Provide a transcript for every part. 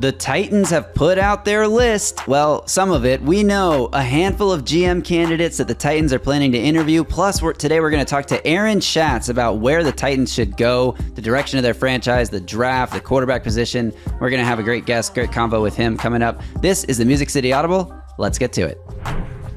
The Titans have put out their list. Well, some of it. We know a handful of GM candidates that the Titans are planning to interview. Plus, today we're going to talk to Aaron Schatz about where the Titans should go, the direction of their franchise, the draft, the quarterback position. We're going to have a great guest, great combo with him coming up. This is the Music City Audible. Let's get to it.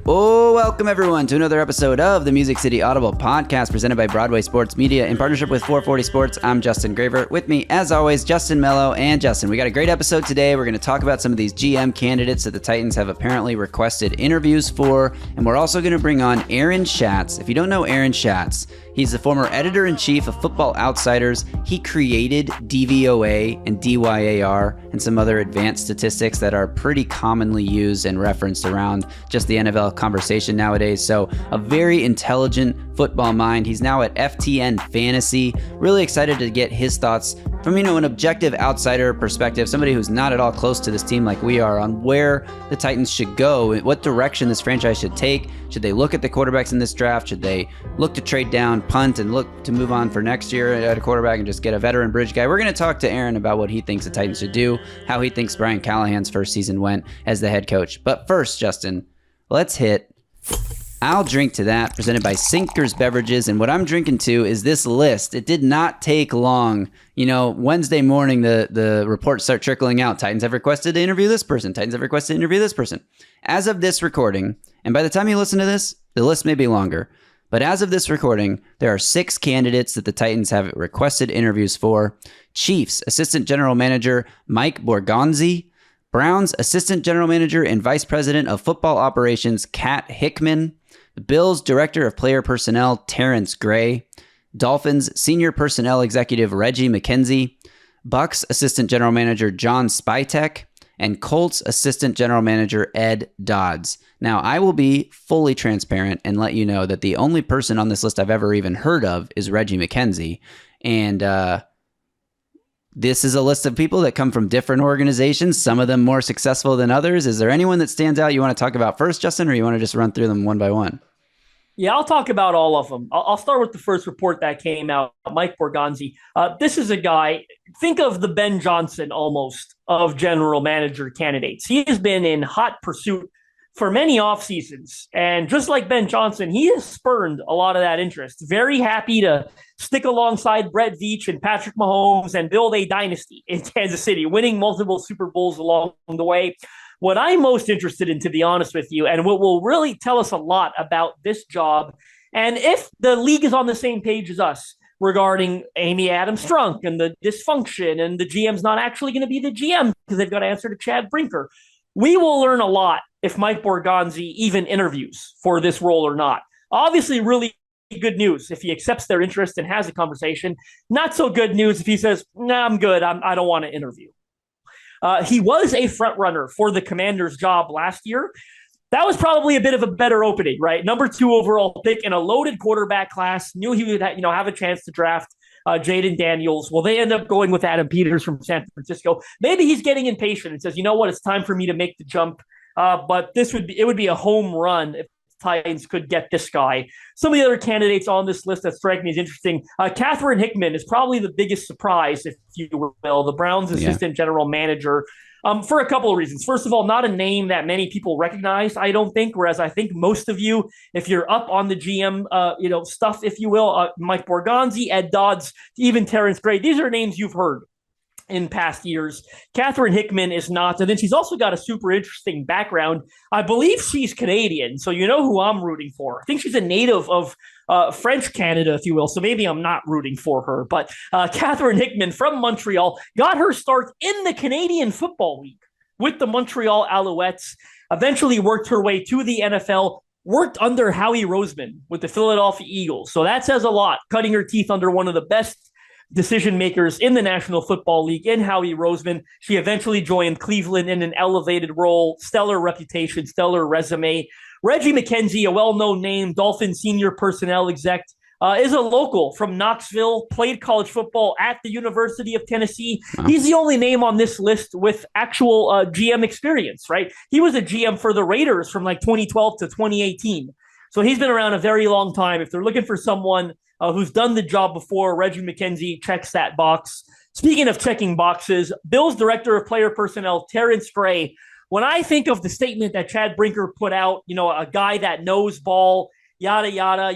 Oh, welcome everyone to another episode of the Music City Audible podcast presented by Broadway Sports Media in partnership with 440 Sports. I'm Justin Graver. With me, as always, Justin Melo and Justin. We got a great episode today. We're going to talk about some of these GM candidates that the Titans have apparently requested interviews for, and we're also going to bring on Aaron Schatz. If you don't know Aaron Schatz, he's the former editor-in-chief of Football Outsiders. He created DVOA and DYAR and some other advanced statistics that are pretty commonly used and referenced around just the NFL conversation nowadays. So a very intelligent football mind. He's now at FTN Fantasy. Really excited to get his thoughts from, an objective outsider perspective, somebody who's not at all close to this team like we are, on where the Titans should go, what direction this franchise should take. Should they look at the quarterbacks in this draft? Should they look to trade down, punt, and look to move on for next year at a quarterback and just get a veteran bridge guy? We're going to talk to Aaron about what he thinks the Titans should do, how he thinks Brian Callahan's first season went as the head coach. But first, Justin, let's hit I'll Drink to That, presented by Sinkers Beverages. And what I'm drinking to is this list. It did not take long. Wednesday morning, the reports start trickling out. Titans have requested to interview this person. Titans have requested to interview this person. As of this recording, and by the time you listen to this, the list may be longer. But as of this recording, there are 6 candidates that the Titans have requested interviews for. Chiefs Assistant General Manager Mike Borgonzi. Browns Assistant General Manager and Vice President of Football Operations Kat Hickman. The Bills Director of Player Personnel Terrence Gray. Dolphins Senior Personnel Executive Reggie McKenzie. Bucks Assistant General Manager John Spytek. And Colts Assistant General Manager Ed Dodds. Now, I will be fully transparent and let you know that the only person on this list I've ever even heard of is Reggie McKenzie. And this is a list of people that come from different organizations, some of them more successful than others. Is there anyone that stands out you want to talk about first, Justin, or you want to just run through them one by one? Yeah, I'll talk about all of them. I'll start with the first report that came out, Mike Borgonzi. This is a guy, think of the Ben Johnson almost of general manager candidates. He has been in hot pursuit for many off seasons. And just like Ben Johnson, he has spurned a lot of that interest. Very happy to stick alongside Brett Veach and Patrick Mahomes and build a dynasty in Kansas City, winning multiple Super Bowls along the way. What I'm most interested in, to be honest with you, and what will really tell us a lot about this job, and if the league is on the same page as us regarding Amy Adams Strunk and the dysfunction and the GM's not actually going to be the GM because they've got to answer to Chad Brinker, we will learn a lot if Mike Borgonzi even interviews for this role or not. Obviously, really good news if he accepts their interest and has a conversation. Not so good news if he says, "Nah, I'm good. I don't want to interview." He was a front runner for the Commanders' job last year. That was probably a bit of a better opening, right? Number 2 overall pick in a loaded quarterback class. Knew he would, have a chance to draft Jaden Daniels. Well, they end up going with Adam Peters from San Francisco. Maybe he's getting impatient and says, "You know what? It's time for me to make the jump." But it would be a home run if Titans could get this guy. Some of the other candidates on this list that strike me as interesting. Catherine Hickman is probably the biggest surprise, if you will, the Browns assistant general manager, for a couple of reasons. First of all, not a name that many people recognize, I don't think, whereas I think most of you, if you're up on the GM stuff, if you will, Mike Borgonzi, Ed Dodds, even Terrence Gray, these are names you've heard in past years. Catherine Hickman is not. And then she's also got a super interesting background. I believe she's Canadian, so you know who I'm rooting for. I think she's a native of French Canada, if you will, so maybe I'm not rooting for her. But Catherine Hickman from Montreal got her start in the Canadian Football League with the Montreal Alouettes, eventually worked her way to the NFL, worked under Howie Roseman with the Philadelphia Eagles. So that says a lot, cutting her teeth under one of the best decision makers in the National Football League in Howie Roseman. She eventually joined Cleveland in an elevated role, stellar reputation, stellar resume. Reggie McKenzie, a well-known name, Dolphin senior personnel exec, is a local from Knoxville, played college football at the University of Tennessee. Wow. He's the only name on this list with actual GM experience, right? He was a GM for the Raiders from like 2012 to 2018. So he's been around a very long time. If they're looking for someone who's done the job before, Reggie McKenzie checks that box. Speaking of checking boxes, Bills Director of Player Personnel, Terrence Gray, when I think of the statement that Chad Brinker put out, a guy that knows ball, yada, yada,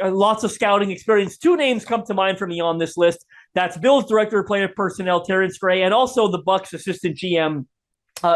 lots of scouting experience, two names come to mind for me on this list. That's Bills Director of Player Personnel, Terrence Gray, and also the Bucs Assistant GM,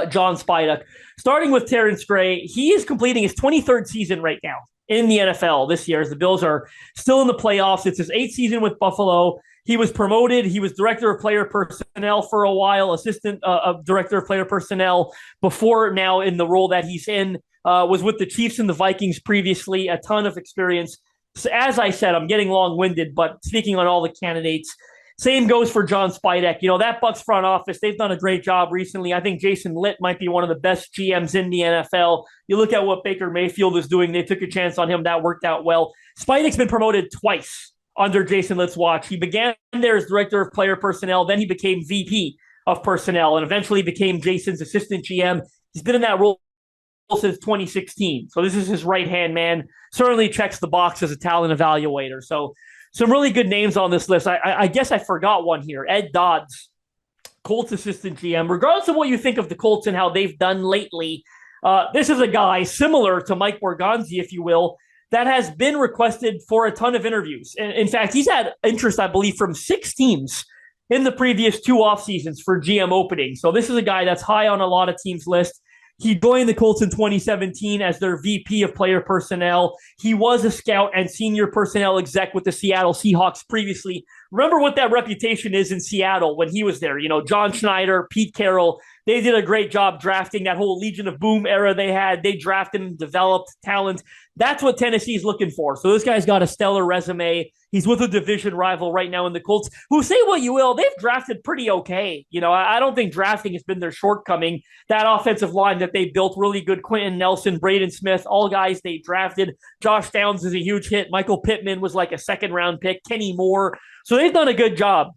John Spidek. Starting with Terrence Gray, he is completing his 23rd season right now in the NFL this year, as the Bills are still in the playoffs. It's his 8th season with Buffalo. He was promoted. He was director of player personnel for a while, assistant director of player personnel before now in the role that he's in. Was with the Chiefs and the Vikings previously, a ton of experience. So as I said, I'm getting long-winded, but speaking on all the candidates, same goes for John Spidek. That Bucs front office, they've done a great job recently. I think Jason Litt might be one of the best GMs in the NFL. You look at what Baker Mayfield is doing. They took a chance on him. That worked out well. Spidek's been promoted twice under Jason Litt's watch. He began there as director of player personnel. Then he became VP of personnel and eventually became Jason's assistant GM. He's been in that role since 2016. So this is his right-hand man. Certainly checks the box as a talent evaluator. So some really good names on this list. I guess I forgot one here. Ed Dodds, Colts assistant GM. Regardless of what you think of the Colts and how they've done lately, this is a guy similar to Mike Borgonzi, if you will, that has been requested for a ton of interviews. In fact, he's had interest, I believe, from 6 teams in the previous 2 off seasons for GM openings. So this is a guy that's high on a lot of teams' list. He joined the Colts in 2017 as their VP of player personnel. He was a scout and senior personnel exec with the Seattle Seahawks previously. Remember what that reputation is in Seattle when he was there. John Schneider, Pete Carroll, they did a great job drafting that whole Legion of Boom era they had. They drafted and developed talent. That's what Tennessee's looking for. So this guy's got a stellar resume. He's with a division rival right now in the Colts, who, say what you will, they've drafted pretty okay. I don't think drafting has been their shortcoming. That offensive line that they built, really good. Quentin Nelson, Braden Smith, all guys they drafted. Josh Downs is a huge hit. Michael Pittman was like a second-round pick. Kenny Moore. So they've done a good job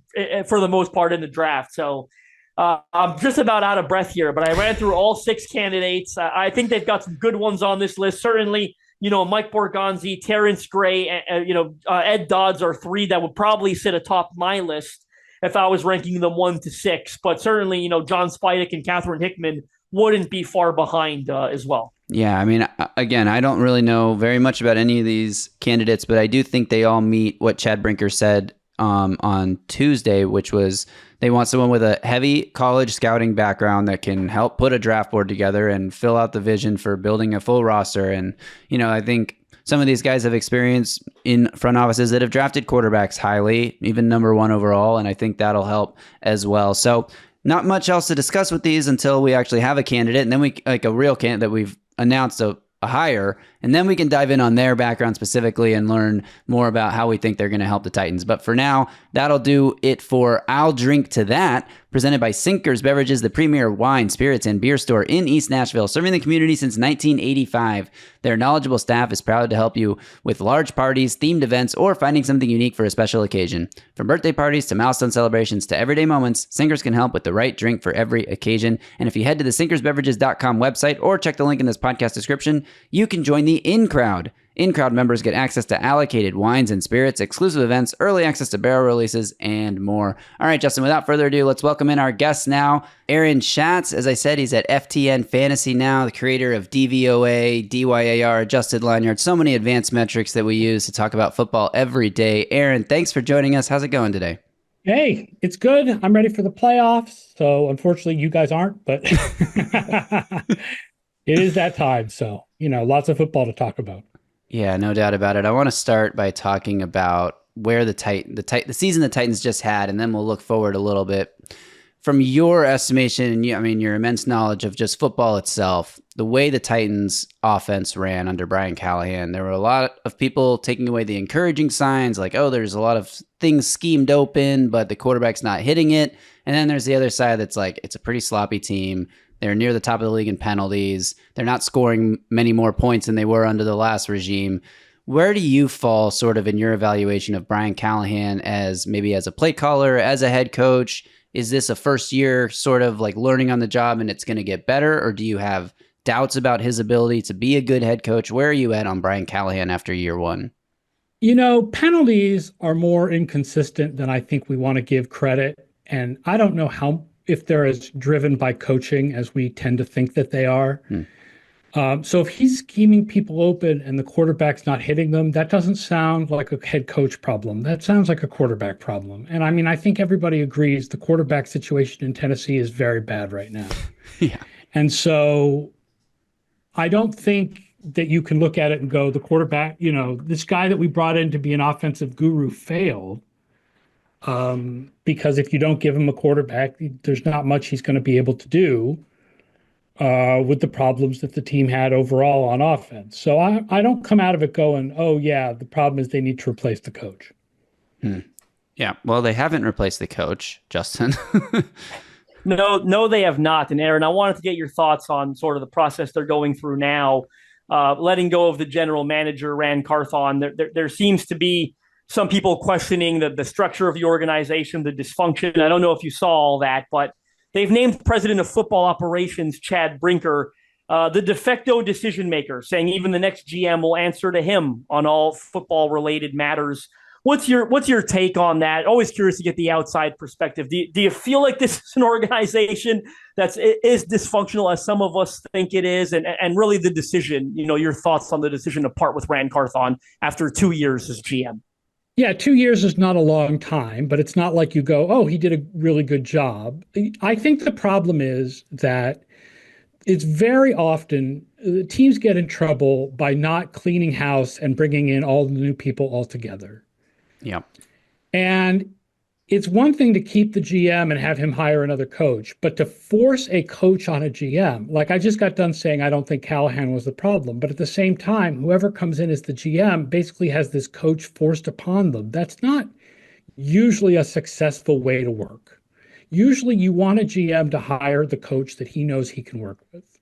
for the most part in the draft. So I'm just about out of breath here, but I ran through all 6 candidates. I think they've got some good ones on this list. Certainly, Mike Borgonzi, Terrence Gray, Ed Dodds are 3 that would probably sit atop my list if I was ranking them 1 to 6. But certainly, John Spidek and Catherine Hickman wouldn't be far behind as well. Yeah, I mean, again, I don't really know very much about any of these candidates, but I do think they all meet what Chad Brinker said on Tuesday, which was they want someone with a heavy college scouting background that can help put a draft board together and fill out the vision for building a full roster. And, I think some of these guys have experience in front offices that have drafted quarterbacks highly, even number 1 overall. And I think that'll help as well. So not much else to discuss with these until we actually have a candidate. And then we like a real candidate that we've announced a hire, and then we can dive in on their background specifically and learn more about how we think they're going to help the Titans. But for now, that'll do it for I'll Drink to That, presented by Sinkers Beverages, the premier wine, spirits, and beer store in East Nashville, serving the community since 1985. Their knowledgeable staff is proud to help you with large parties, themed events, or finding something unique for a special occasion. From birthday parties to milestone celebrations to everyday moments, Sinkers can help with the right drink for every occasion. And if you head to the sinkersbeverages.com website or check the link in this podcast description, you can join the In Crowd. In-crowd members get access to allocated wines and spirits, exclusive events, early access to barrel releases, and more. All right, Justin, without further ado, let's welcome in our guest now, Aaron Schatz. As I said, he's at FTN Fantasy now, the creator of DVOA, DYAR, Adjusted Line Yard, so many advanced metrics that we use to talk about football every day. Aaron, thanks for joining us. How's it going today? Hey, it's good. I'm ready for the playoffs. So unfortunately, you guys aren't, but it is that time. So, lots of football to talk about. Yeah, no doubt about it. I want to start by talking about where the season the Titans just had, and then we'll look forward a little bit. From your estimation, and your immense knowledge of just football itself, the way the Titans offense ran under Brian Callahan, there were a lot of people taking away the encouraging signs, like, oh, there's a lot of things schemed open, but the quarterback's not hitting it. And then there's the other side that's like, it's a pretty sloppy team. They're near the top of the league in penalties. They're not scoring many more points than they were under the last regime. Where do you fall sort of in your evaluation of Brian Callahan as maybe as a play caller, as a head coach? Is this a first year sort of like learning on the job and it's going to get better? Or do you have doubts about his ability to be a good head coach? Where are you at on Brian Callahan after year 1? Penalties are more inconsistent than I think we want to give credit. And I don't know if they're as driven by coaching as we tend to think that they are. So if he's scheming people open and the quarterback's not hitting them, that doesn't sound like a head coach problem. That sounds like a quarterback problem. And I mean, I think everybody agrees the quarterback situation in Tennessee is very bad right now. Yeah. And so I don't think that you can look at it and go, the quarterback, this guy that we brought in to be an offensive guru failed. Because if you don't give him a quarterback, there's not much he's going to be able to do with the problems that the team had overall on offense. So I don't come out of it going, oh, yeah, the problem is they need to replace the coach. Yeah, well, they haven't replaced the coach, Justin. No, they have not. And Aaron, I wanted to get your thoughts on sort of the process they're going through now, letting go of the general manager, Ran Carthon. There seems to be some people questioning the structure of the organization, the dysfunction. I don't know if you saw all that, but they've named president of football operations, Chad Brinker, the de facto decision maker, saying even the next GM will answer to him on all football related matters. What's your take on that? Always curious to get the outside perspective. Do you feel like this is an organization that's is dysfunctional as some of us think it is? And really the decision, your thoughts on the decision to part with Ran Carthon after 2 years as GM? Yeah, 2 years is not a long time, but it's not like you go, oh, he did a really good job. I think the problem is that it's very often teams get in trouble by not cleaning house and bringing in all the new people all together. Yeah. And it's one thing to keep the GM and have him hire another coach, but to force a coach on a GM, like I just got done saying, I don't think Callahan was the problem. But at the same time, whoever comes in as the GM basically has this coach forced upon them. That's not usually a successful way to work. Usually you want a GM to hire the coach that he knows he can work with.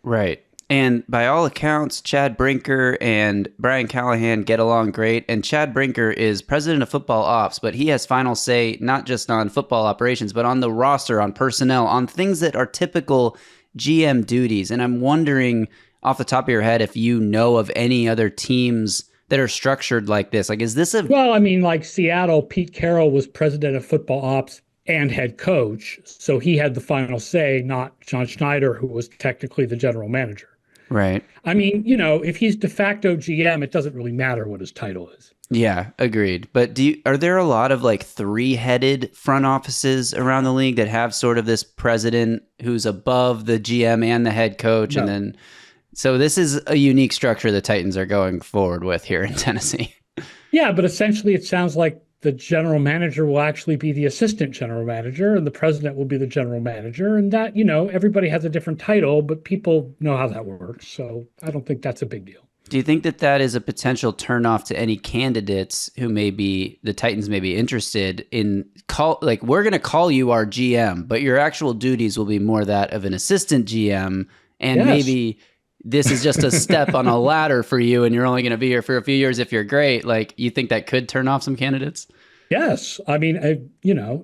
Right. And by all accounts, Chad Brinker and Brian Callahan get along great. And Chad Brinker is president of football ops, but he has final say not just on football operations, but on the roster, on personnel, on things that are typical GM duties. And I'm wondering off the top of your head if you know of any other teams that are structured like this. Like, is this a... Well, I mean, like Seattle, Pete Carroll was president of football ops and head coach. So he had the final say, not John Schneider, who was technically the general manager. Right. I mean, if he's de facto GM, it doesn't really matter what his title is. Yeah, agreed. But are there a lot of like three-headed front offices around the league that have sort of this president who's above the GM and the head coach? No. And then, so this is a unique structure the Titans are going forward with here in Tennessee. Yeah, but essentially it sounds like the general manager will actually be the assistant general manager and the president will be the general manager. And that, everybody has a different title, but people know how that works. So I don't think that's a big deal. Do you think that is a potential turnoff to any candidates who the Titans may be interested in we're going to call you our GM, but your actual duties will be more that of an assistant GM. And yes. Maybe this is just a step on a ladder for you and you're only going to be here for a few years if you're great. Like, you think that could turn off some candidates? Yes. I mean,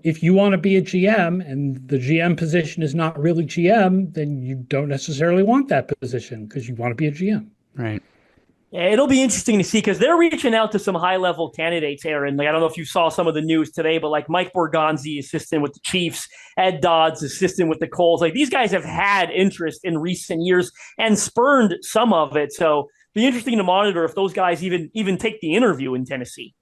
if you want to be a GM and the GM position is not really GM, then you don't necessarily want that position because you want to be a GM. Right. Yeah, it'll be interesting to see because they're reaching out to some high-level candidates, Aaron. Like, I don't know if you saw some of the news today, but like Mike Borgonzi, assistant with the Chiefs, Ed Dodds, assistant with the Colts. Like, these guys have had interest in recent years and spurned some of it. So be interesting to monitor if those guys even take the interview in Tennessee.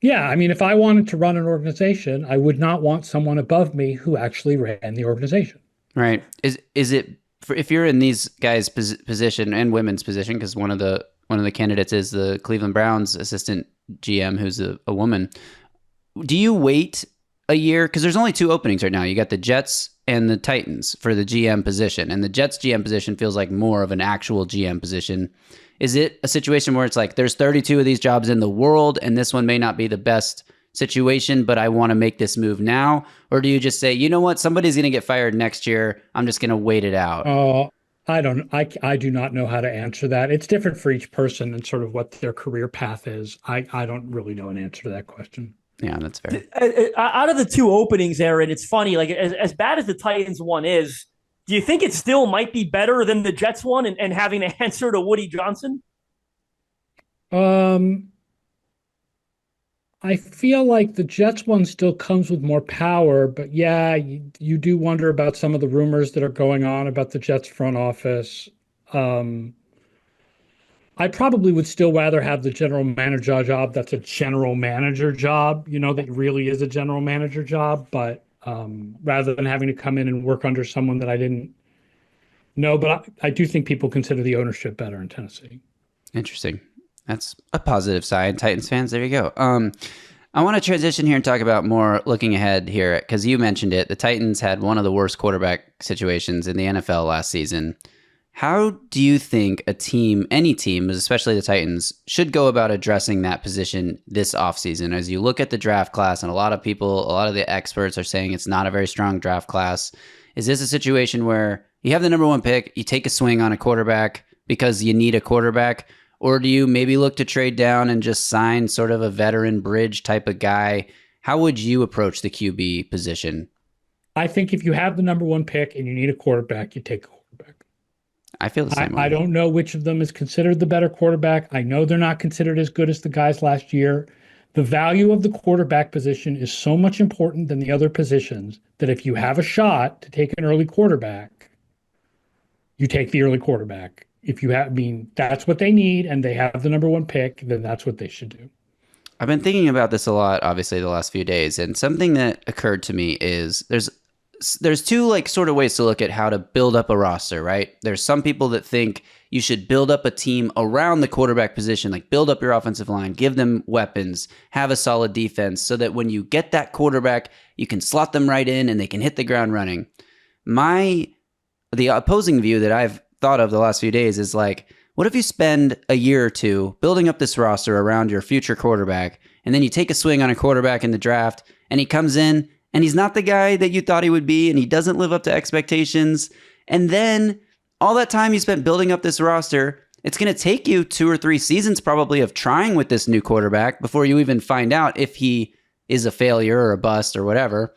Yeah, I mean, if I wanted to run an organization, I would not want someone above me who actually ran the organization. Right. Is it if you're in these guys' position and women's position, because one of the candidates is the Cleveland Browns assistant GM, who's a woman. Do you wait a year? Because there's only 2 openings right now. You got the Jets and the Titans for the GM position, and the Jets GM position feels like more of an actual GM position. Is it a situation where it's like there's 32 of these jobs in the world, and this one may not be the best situation, but I want to make this move now? Or do you just say, you know what, somebody's going to get fired next year, I'm just going to wait it out? I do not know how to answer that. It's different for each person and sort of what their career path is. I don't really know an answer to that question. Yeah, that's fair. Out of the 2 openings, Aaron, it's funny, like as bad as the Titans one is, do you think it still might be better than the Jets one and having to answer to Woody Johnson? I feel like the Jets one still comes with more power, but yeah, you do wonder about some of the rumors that are going on about the Jets front office. Um, I probably would still rather have the general manager job that's a general manager job, that really is a general manager job, but rather than having to come in and work under someone that I didn't know. But I do think people consider the ownership better in Tennessee. Interesting. That's a positive sign. Titans fans, there you go. I want to transition here and talk about more looking ahead here, because you mentioned it. The Titans had one of the worst quarterback situations in the NFL last season. How do you think any team, especially the Titans, should go about addressing that position this offseason? As you look at the draft class, and a lot of the experts are saying it's not a very strong draft class. Is this a situation where you have the number one pick, you take a swing on a quarterback because you need a quarterback? Or do you maybe look to trade down and just sign sort of a veteran bridge type of guy? How would you approach the QB position? I think if you have the number one pick and you need a quarterback, you take a quarterback. I feel the same way. I don't know which of them is considered the better quarterback. I know they're not considered as good as the guys last year. The value of the quarterback position is so much important than the other positions that if you have a shot to take an early quarterback, you take the early quarterback. If you have, that's what they need, and they have the number one pick, then that's what they should do. I've been thinking about this a lot, obviously, the last few days, and something that occurred to me is there's two sort of ways to look at how to build up a roster, right? There's some people that think you should build up a team around the quarterback position, like build up your offensive line, give them weapons, have a solid defense, so that when you get that quarterback, you can slot them right in and they can hit the ground running. The opposing view that I've thought of the last few days is what if you spend a year or two building up this roster around your future quarterback, and then you take a swing on a quarterback in the draft, and he comes in, and he's not the guy that you thought he would be, and he doesn't live up to expectations. And then all that time you spent building up this roster, it's going to take you 2 or 3 seasons probably of trying with this new quarterback before you even find out if he is a failure or a bust or whatever.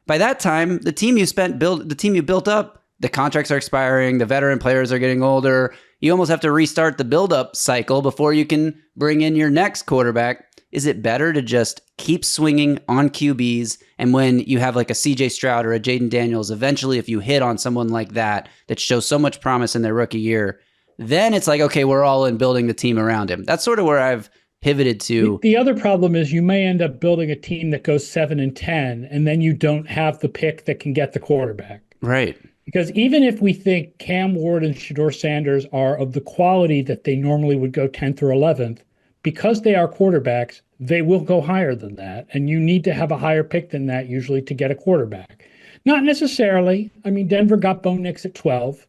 By that time, the team you built up, the contracts are expiring, the veteran players are getting older. You almost have to restart the build-up cycle before you can bring in your next quarterback. Is it better to just keep swinging on QBs, and when you have a CJ Stroud or a Jaden Daniels, eventually if you hit on someone like that shows so much promise in their rookie year, then it's okay, we're all in building the team around him. That's sort of where I've pivoted to. The other problem is you may end up building a team that goes 7-10, and then you don't have the pick that can get the quarterback. Right. Because even if we think Cam Ward and Shedeur Sanders are of the quality that they normally would go 10th or 11th, because they are quarterbacks, they will go higher than that. And you need to have a higher pick than that usually to get a quarterback. Not necessarily. Denver got Bo Nix at 12,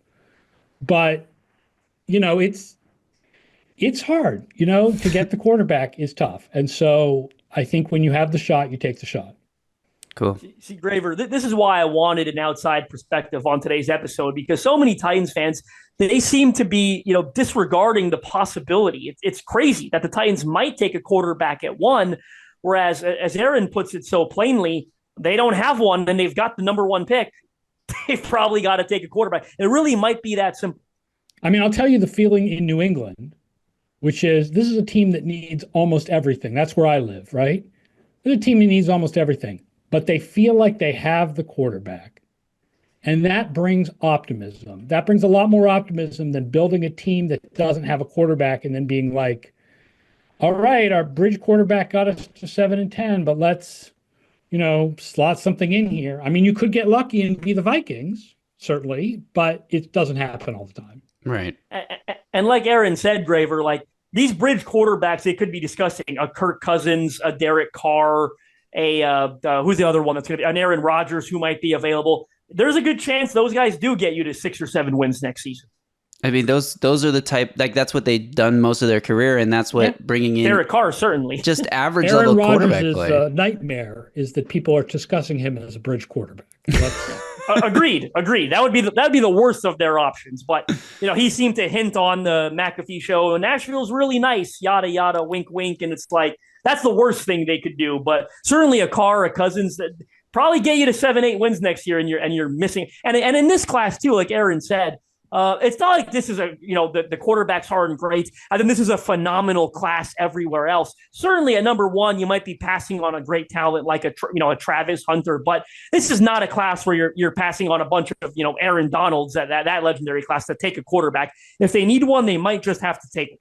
but it's hard, to get the quarterback is tough. And so I think when you have the shot, you take the shot. Cool. See, Graver, this is why I wanted an outside perspective on today's episode, because so many Titans fans, they seem to be, disregarding the possibility. It's crazy that the Titans might take a quarterback at 1, whereas, as Aaron puts it so plainly, they don't have one and they've got the number 1 pick. They've probably got to take a quarterback. It really might be that simple. I'll tell you the feeling in New England, which is this is a team that needs almost everything. That's where I live, right? It's a team that needs almost everything. But they feel like they have the quarterback. And that brings optimism. That brings a lot more optimism than building a team that doesn't have a quarterback and then being like, all right, our bridge quarterback got us to 7-10, but let's, slot something in here. You could get lucky and be the Vikings, certainly, but it doesn't happen all the time. Right. And like Aaron said, Graver, these bridge quarterbacks, they could be discussing a Kirk Cousins, a Derek Carr, who's the other one that's going to be an Aaron Rodgers who might be available. There's a good chance those guys do get you to 6 or 7 wins next season. Those are the type, that's what they've done most of their career, and that's what bringing in Derek Carr, certainly. Just average Aaron level quarterback play. Aaron Rodgers' nightmare is that people are discussing him as a bridge quarterback. Agreed. That would be the worst of their options. But he seemed to hint on the McAfee show, Nashville's really nice, yada yada, wink wink, and it's that's the worst thing they could do. But certainly a Carr, a Cousins, that probably get you to 7-8 wins next year, and you're missing. And in this class too, like Aaron said, It's not like this is the quarterbacks aren't great. I think this is a phenomenal class everywhere else. Certainly at number one, you might be passing on a great talent like a Travis Hunter, but this is not a class where you're passing on a bunch of, Aaron Donalds, that legendary class to take a quarterback. If they need one, they might just have to take it.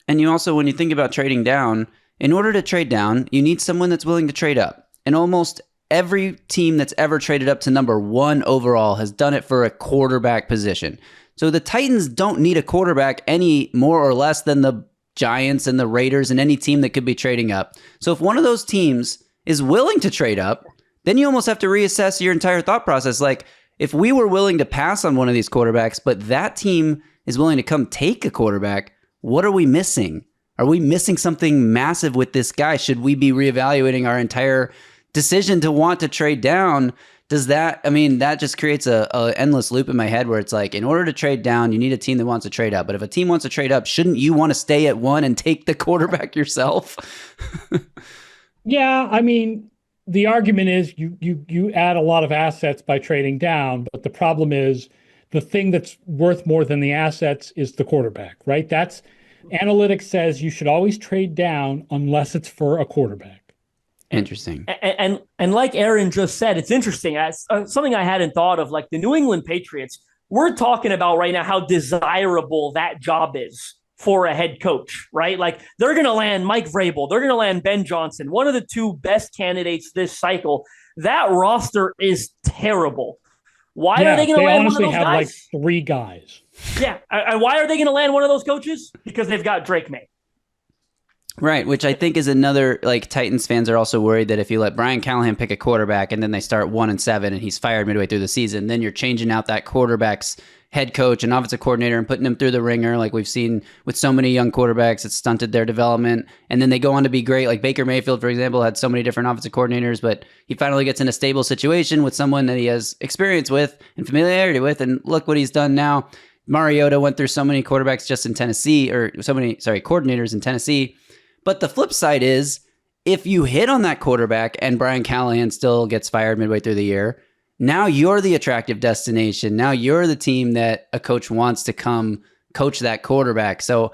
And you also, when you think about trading down, in order to trade down, you need someone that's willing to trade up. And almost every team that's ever traded up to number one overall has done it for a quarterback position. So the Titans don't need a quarterback any more or less than the Giants and the Raiders and any team that could be trading up. So if one of those teams is willing to trade up, then you almost have to reassess your entire thought process. Like, if we were willing to pass on one of these quarterbacks, but that team is willing to come take a quarterback, what are we missing? Are we missing something massive with this guy? Should we be reevaluating our entire decision to want to trade down? That just creates a endless loop in my head where it's like, in order to trade down, you need a team that wants to trade up. But if a team wants to trade up, shouldn't you want to stay at one and take the quarterback yourself? Yeah, the argument is you add a lot of assets by trading down, but the problem is the thing that's worth more than the assets is the quarterback, right? That's analytics says you should always trade down unless it's for a quarterback. Interesting. And like Aaron just said, it's interesting. Something I hadn't thought of, like the New England Patriots, we're talking about right now how desirable that job is for a head coach, right? Like, they're going to land Mike Vrabel. They're going to land Ben Johnson, one of the two best candidates this cycle. That roster is terrible. Why are they going to land one of those guys? They honestly have like 3 guys. Yeah. And why are they going to land one of those coaches? Because they've got Drake May. Right, which I think is another, like, Titans fans are also worried that if you let Brian Callahan pick a quarterback and then they start 1-7 and he's fired midway through the season, then you're changing out that quarterback's head coach and offensive coordinator and putting him through the ringer, like we've seen with so many young quarterbacks. It's stunted their development, and then they go on to be great. Like Baker Mayfield, for example, had so many different offensive coordinators, but he finally gets in a stable situation with someone that he has experience with and familiarity with, and look what he's done now. Mariota went through so many quarterbacks just in Tennessee, coordinators in Tennessee. But the flip side is, if you hit on that quarterback and Brian Callahan still gets fired midway through the year, now you're the attractive destination. Now you're the team that a coach wants to come coach that quarterback. So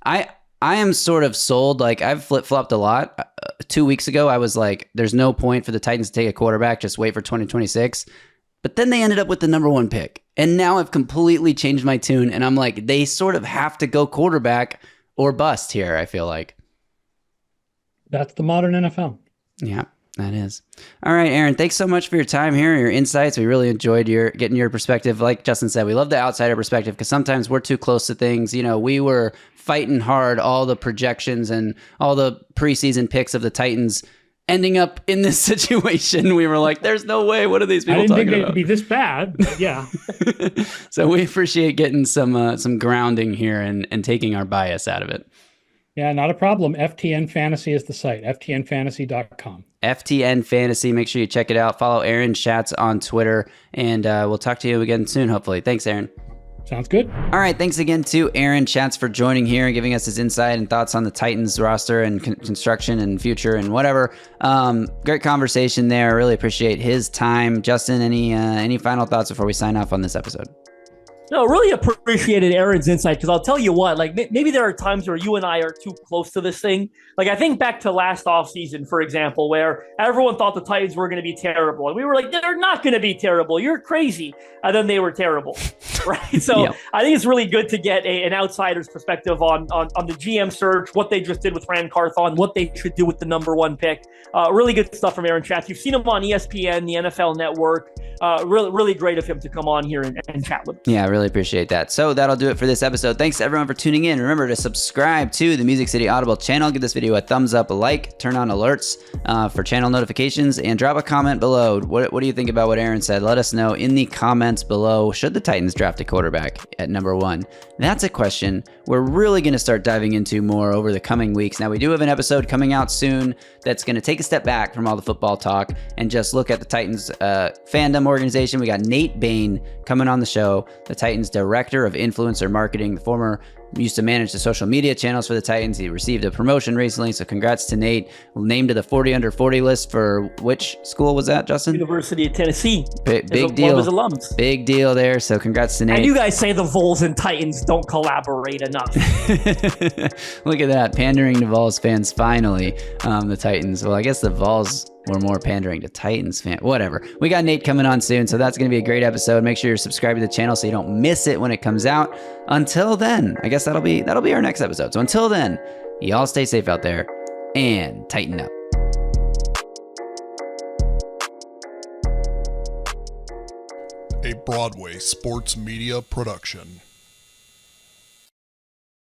I am sort of sold. Like, I've flip-flopped a lot. 2 weeks ago, I was like, there's no point for the Titans to take a quarterback. Just wait for 2026. But then they ended up with the number 1 pick. And now I've completely changed my tune. And I'm like, they sort of have to go quarterback or bust here, I feel like. That's the modern NFL. Yeah, that is. All right, Aaron, thanks so much for your time here and your insights. We really enjoyed getting your perspective. Like Justin said, we love the outsider perspective because sometimes we're too close to things. We were fighting hard, all the projections and all the preseason picks of the Titans ending up in this situation. We were like, there's no way. What are these people talking about? I didn't think it'd be this bad, but yeah. So we appreciate getting some grounding here and taking our bias out of it. Yeah, not a problem. FTN Fantasy is the site, ftnfantasy.com. FTN Fantasy. Make sure you check it out. Follow Aaron Schatz on Twitter, and we'll talk to you again soon, hopefully. Thanks, Aaron. Sounds good. All right, thanks again to Aaron Schatz for joining here and giving us his insight and thoughts on the Titans roster and construction and future and whatever. Great conversation there. Really appreciate his time. Justin, any final thoughts before we sign off on this episode? No, really appreciated Aaron's insight, because I'll tell you what, like, maybe there are times where you and I are too close to this thing. Like, I think back to last offseason, for example, where everyone thought the Titans were going to be terrible. And we were like, they're not going to be terrible. You're crazy. And then they were terrible. Right. So yeah. I think it's really good to get an outsider's perspective on the GM search, what they just did with Ran Carthon, what they should do with the number 1 pick. Really good stuff from Aaron Schatz. You've seen him on ESPN, the NFL Network. Really great of him to come on here and chat with us. Yeah, really appreciate that. So that'll do it for this episode. Thanks to everyone for tuning in. Remember to subscribe to the Music City Audible channel. Give this video a thumbs up, a like, turn on alerts for channel notifications, and drop a comment below. What do you think about what Aaron said? Let us know in the comments below. Should the Titans draft a quarterback at number 1? That's a question we're really going to start diving into more over the coming weeks. Now, we do have an episode coming out soon that's going to take a step back from all the football talk and just look at the Titans fandom organization. We got Nate Bain coming on the show, the Titans director of influencer marketing, the former used to manage the social media channels for the Titans. He received a promotion recently, so congrats to Nate. Named to the 40 under 40 list for which school was that, Justin? University of Tennessee. Big deal. One of his alums. Big deal there, so congrats to Nate. And you guys say the Vols and Titans don't collaborate enough. Look at that, pandering to Vols fans finally. The Titans, well, I guess the Vols were more pandering to Titans fans. Whatever. We got Nate coming on soon, so that's going to be a great episode. Make sure you're subscribed to the channel so you don't miss it when it comes out. Until then, I guess that'll be our next episode. So until then, y'all stay safe out there and tighten up. A Broadway sports media production.